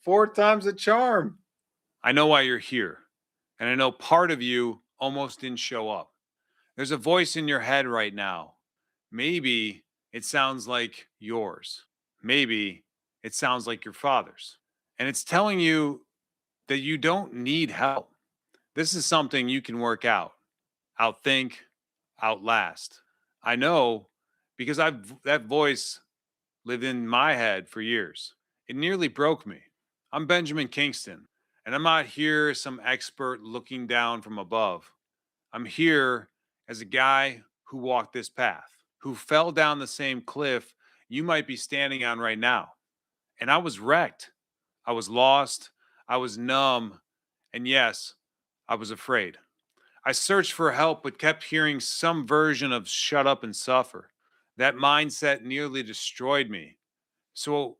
Four times the charm. I know why you're here, and I know part of you almost didn't show up. There's a voice in your head right now. Maybe it sounds like yours. Maybe it sounds like your father's. And it's telling you that you don't need help. This is something you can work out, outthink, outlast. I know because that voice lived in my head for years. It nearly broke me. I'm Benjamin Kingston, and I'm not here as some expert looking down from above. I'm here as a guy who walked this path, who fell down the same cliff you might be standing on right now. And I was wrecked. I was lost. I was numb. And yes, I was afraid. I searched for help, but kept hearing some version of shut up and suffer. That mindset nearly destroyed me. So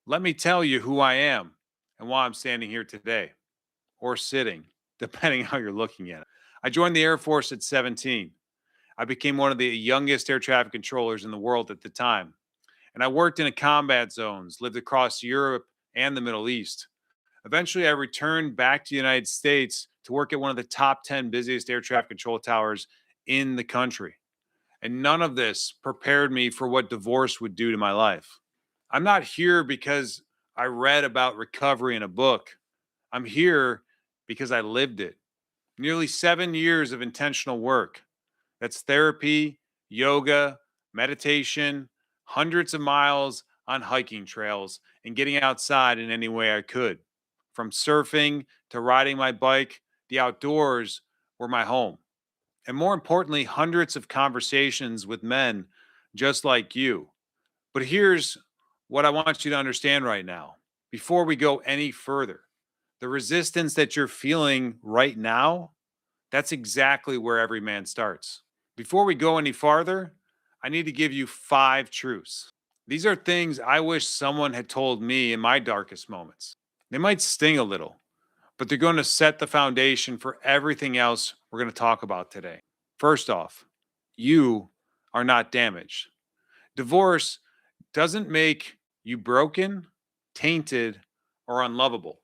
let me tell you who I am and why I'm standing here today, or sitting, depending how you're looking at it. I joined the Air Force at 17. I became one of the youngest air traffic controllers in the world at the time. And I worked in combat zones, lived across Europe and the Middle East. Eventually, I returned back to the United States to work at one of the top 10 busiest air traffic control towers in the country. And none of this prepared me for what divorce would do to my life. I'm not here because I read about recovery in a book. I'm here because I lived it. Nearly 7 years of intentional work. That's therapy, yoga, meditation, hundreds of miles on hiking trails, and getting outside in any way I could. From surfing to riding my bike, the outdoors were my home. And more importantly, hundreds of conversations with men just like you. But here's what I want you to understand right now before we go any further. The resistance that you're feeling right now, that's exactly where every man starts. Before we go any farther, I need to give you 5 truths. These are things I wish someone had told me in my darkest moments. They might sting a little, but they're going to set the foundation for everything else we're going to talk about today. First off, you are not damaged. Divorce doesn't make you broken, tainted, or unlovable.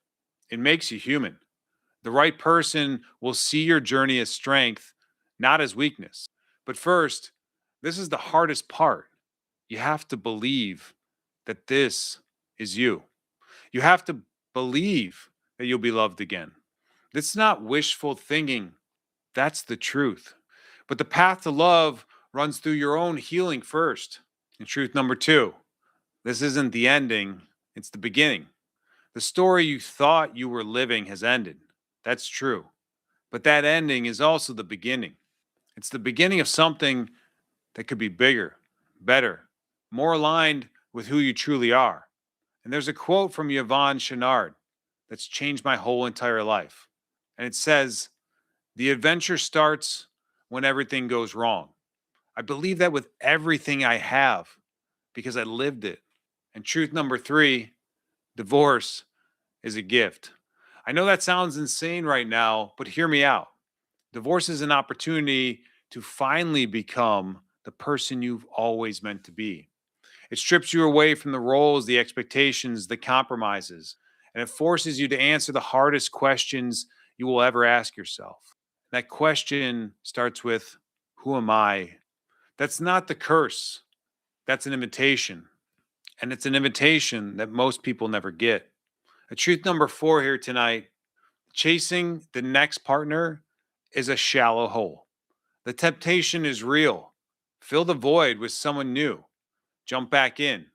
It makes you human. The right person will see your journey as strength, not as weakness. But first, this is the hardest part. You have to believe that this is you. You have to believe that you'll be loved again. That's not wishful thinking. That's the truth. But the path to love runs through your own healing first. And truth number 2, this isn't the ending, it's the beginning. The story you thought you were living has ended. That's true. But that ending is also the beginning. It's the beginning of something that could be bigger, better, more aligned with who you truly are. And there's a quote from Yvonne Chouinard that's changed my whole entire life. And it says, "The adventure starts when everything goes wrong." I believe that with everything I have because I lived it. And truth number 3, divorce is a gift. I know that sounds insane right now, but hear me out. Divorce is an opportunity to finally become the person you've always meant to be. It strips you away from the roles, the expectations, the compromises, and it forces you to answer the hardest questions you will ever ask yourself. That question starts with, who am I? That's not the curse. That's an invitation. And it's an invitation that most people never get. A truth number 4 here tonight: chasing the next partner is a shallow hole. The temptation is real. Fill the void with someone new. Jump back in.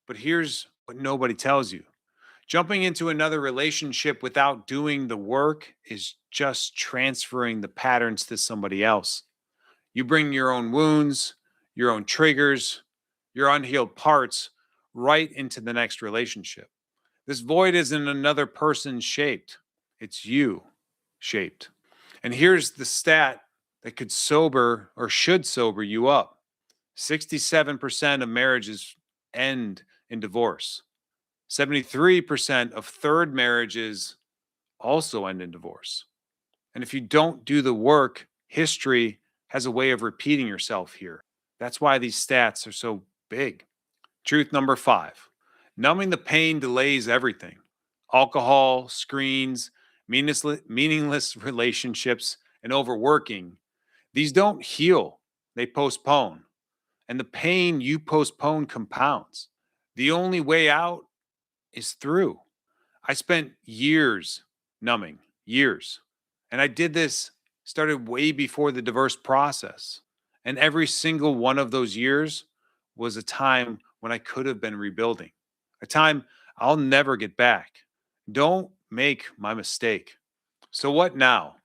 But here's what nobody tells you: jumping into another relationship without doing the work is just transferring the patterns to somebody else. You bring your own wounds, your own triggers, your unhealed parts right into the next relationship. This void isn't another person shaped, it's you shaped. And here's the stat that could sober or should sober you up: 67% of marriages end in divorce. 73% of third marriages also end in divorce. And if you don't do the work, history has a way of repeating yourself here. That's why these stats are so big. Truth number 5: numbing the pain delays everything. Alcohol, screens, meaningless relationships, and overworking, these don't heal, they postpone. And the pain you postpone compounds. The only way out is through. I spent years numbing, years. And I did this, started way before the diverse process. And every single one of those years was a time when I could have been rebuilding, a time I'll never get back. Don't make my mistake. So, what now?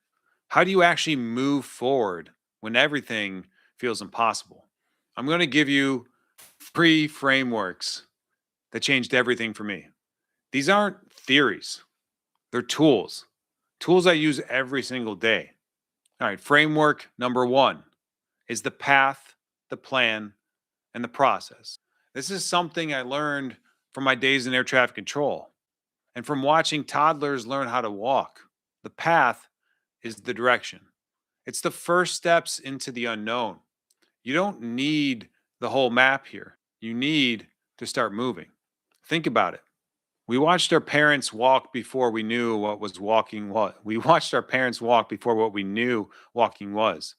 How do you actually move forward when everything feels impossible? I'm going to give you three frameworks that changed everything for me. These aren't theories, they're tools, tools I use every single day. All right, framework number one is the path, the plan, and the process. This is something I learned from my days in air traffic control and from watching toddlers learn how to walk. The path is the direction, it's the first steps into the unknown. You don't need the whole map here, you need to start moving. Think about it. We watched our parents walk before we knew what was walking what. We watched our parents walk before what we knew walking was.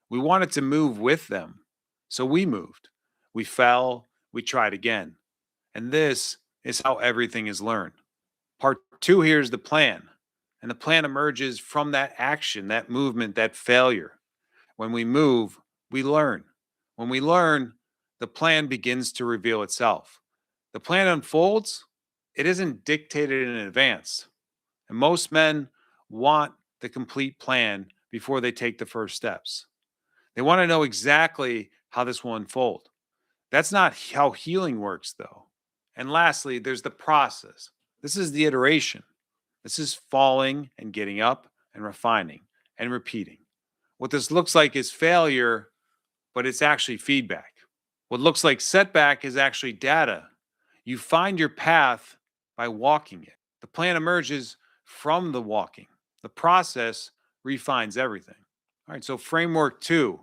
We wanted to move with them. So we moved. We fell, we tried again. And this is how everything is learned. Part two here is the plan. And the plan emerges from that action, that movement, that failure. When we move, we learn. When we learn, the plan begins to reveal itself. The plan unfolds, it isn't dictated in advance. And most men want the complete plan before they take the first steps. They want to know exactly how this will unfold. That's not how healing works, though. And lastly, there's the process. This is the iteration. This is falling and getting up and refining and repeating. What this looks like is failure, but it's actually feedback. What looks like setback is actually data. You find your path by walking it. The plan emerges from the walking. The process refines everything. All right, so framework two,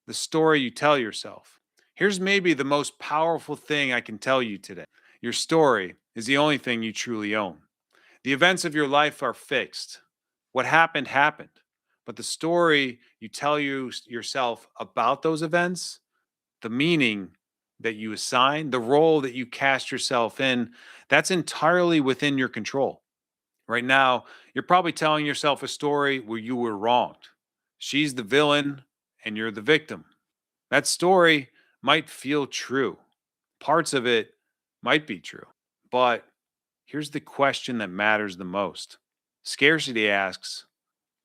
the story you tell yourself. Here's maybe the most powerful thing I can tell you today. Your story is the only thing you truly own. The events of your life are fixed. What happened, happened. But the story you tell yourself about those events, the meaning that you assign, the role that you cast yourself in, that's entirely within your control. Right now, you're probably telling yourself a story where you were wronged. She's the villain and you're the victim. That story might feel true. Parts of it might be true. But here's the question that matters the most. Scarcity asks,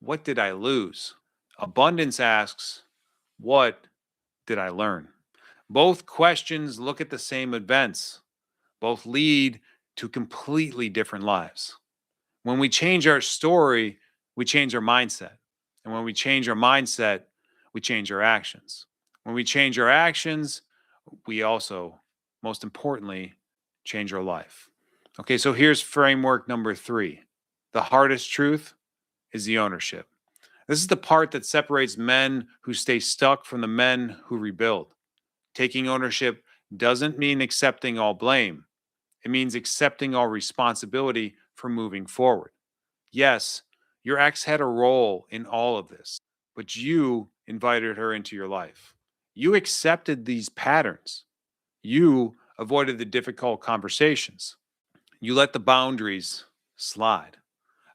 what did I lose? Abundance asks, what did I learn? Both questions look at the same events. Both lead to completely different lives. When we change our story, we change our mindset. And when we change our mindset, we change our actions. When we change our actions, we also, most importantly, change our life. Okay, so here's framework number three. The hardest truth is the ownership. This is the part that separates men who stay stuck from the men who rebuild. Taking ownership doesn't mean accepting all blame. It means accepting all responsibility for moving forward. Yes, your ex had a role in all of this, but you invited her into your life. You accepted these patterns. You avoided the difficult conversations. You let the boundaries slide.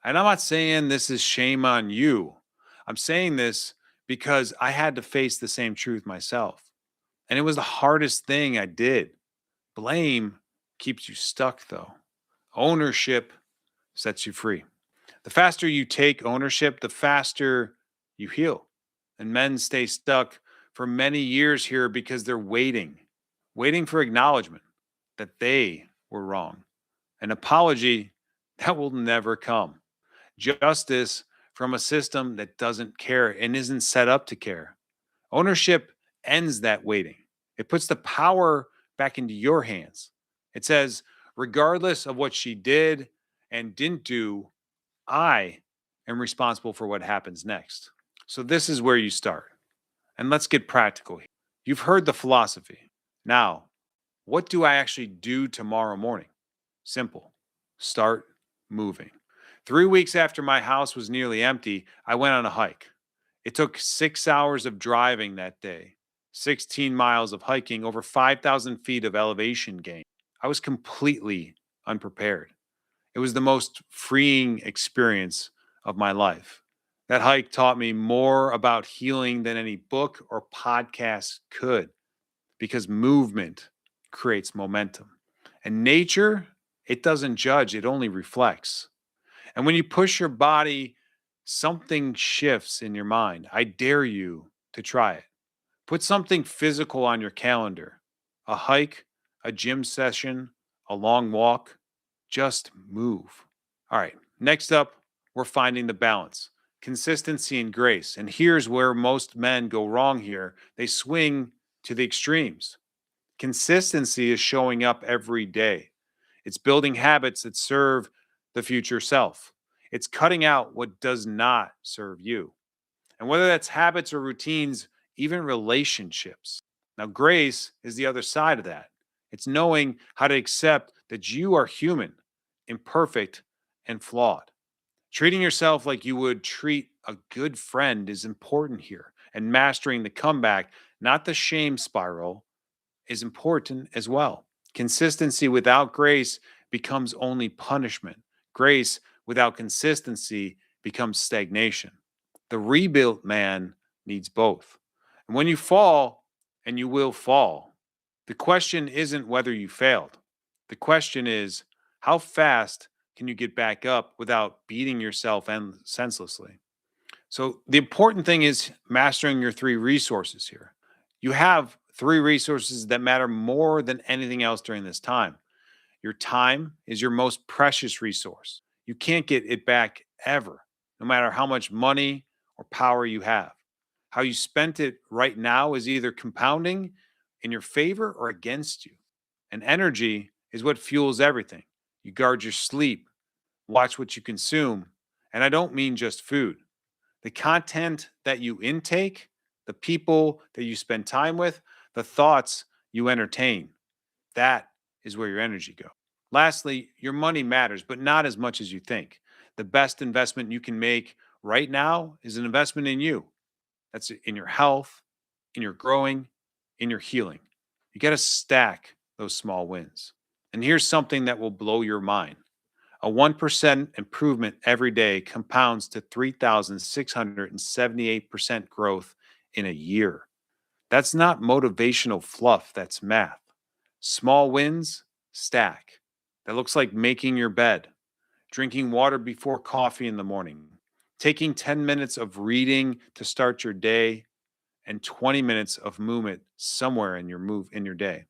And I'm not saying this is shame on you. I'm saying this because I had to face the same truth myself. And it was the hardest thing I did. Blame keeps you stuck, though. Ownership sets you free. The faster you take ownership, the faster you heal. And men stay stuck for many years here because they're waiting for acknowledgement that they were wrong. An apology that will never come. Justice from a system that doesn't care and isn't set up to care. Ownership ends that waiting. It puts the power back into your hands. It says, regardless of what she did and didn't do, I am responsible for what happens next. So this is where you start. And let's get practical here. You've heard the philosophy. Now, what do I actually do tomorrow morning? Simple. Start moving. 3 weeks after my house was nearly empty, I went on a hike. It took 6 hours of driving that day, 16 miles of hiking, over 5,000 feet of elevation gain. I was completely unprepared. It was the most freeing experience of my life. That hike taught me more about healing than any book or podcast could, because movement creates momentum. And nature, it doesn't judge, it only reflects. And when you push your body, something shifts in your mind. I dare you to try it. Put something physical on your calendar: a hike, a gym session, a long walk. Just move. All right, next up, we're finding the balance, consistency and grace. And here's where most men go wrong here: they swing to the extremes. Consistency is showing up every day, it's building habits that serve the future self, it's cutting out what does not serve you. And whether that's habits or routines, even relationships. Now, grace is the other side of that. It's knowing how to accept that you are human, imperfect, and flawed. Treating yourself like you would treat a good friend is important here. And mastering the comeback, not the shame spiral, is important as well. Consistency without grace becomes only punishment. Grace without consistency becomes stagnation. The rebuilt man needs both. And when you fall, and you will fall, the question isn't whether you failed. The question is, how fast can you get back up without beating yourself senselessly? So the important thing is mastering your three resources here. You have three resources that matter more than anything else during this time. Your time is your most precious resource. You can't get it back ever, no matter how much money or power you have. How you spent it right now is either compounding in your favor or against you. And energy is what fuels everything. You guard your sleep, watch what you consume. And I don't mean just food. The content that you intake, the people that you spend time with, the thoughts you entertain, that is where your energy goes. Lastly, your money matters, but not as much as you think. The best investment you can make right now is an investment in you. That's in your health, in your growing, in your healing. You got to stack those small wins. And here's something that will blow your mind: a 1% improvement every day compounds to 3,678% growth in a year. That's not motivational fluff, that's math. Small wins stack. That looks like making your bed, drinking water before coffee in the morning, taking 10 minutes of reading to start your day, and 20 minutes of movement somewhere in your day.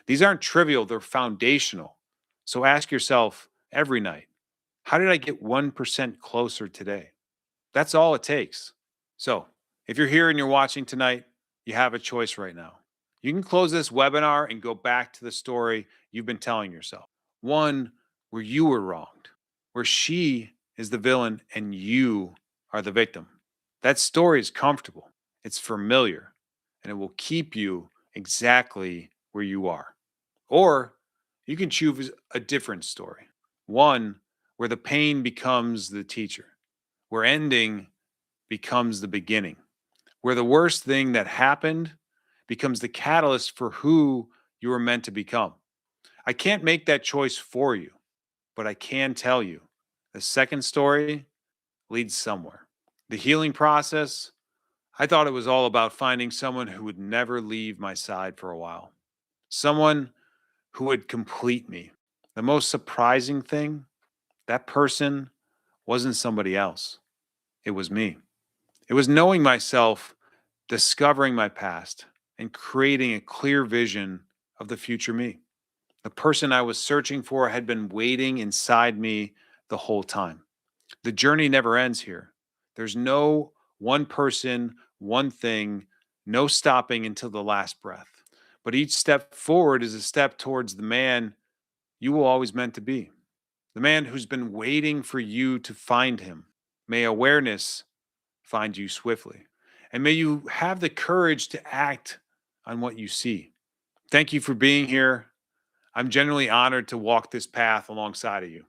These aren't trivial, they're foundational. So ask yourself every night, how did I get 1% closer today? That's all it takes. So, if you're here and you're watching tonight, you have a choice right now. You can close this webinar and go back to the story you've been telling yourself, one where you were wronged, where she is the villain and you are the victim. That story is comfortable, it's familiar, and it will keep you exactly where you are. Or you can choose a different story, one where the pain becomes the teacher, where ending becomes the beginning, where the worst thing that happened becomes the catalyst for who you were meant to become. I can't make that choice for you, but I can tell you the second story leads somewhere. The healing process, I thought it was all about finding someone who would never leave my side for a while, someone who would complete me. The most surprising thing, that person wasn't somebody else. It was me. It was knowing myself, discovering my past, and creating a clear vision of the future me. The person I was searching for had been waiting inside me the whole time. The journey never ends here. There's no one person, one thing, no stopping until the last breath. But each step forward is a step towards the man you will always meant to be, the man who's been waiting for you to find him. May awareness find you swiftly. And may you have the courage to act on what you see. Thank you for being here. I'm genuinely honored to walk this path alongside of you.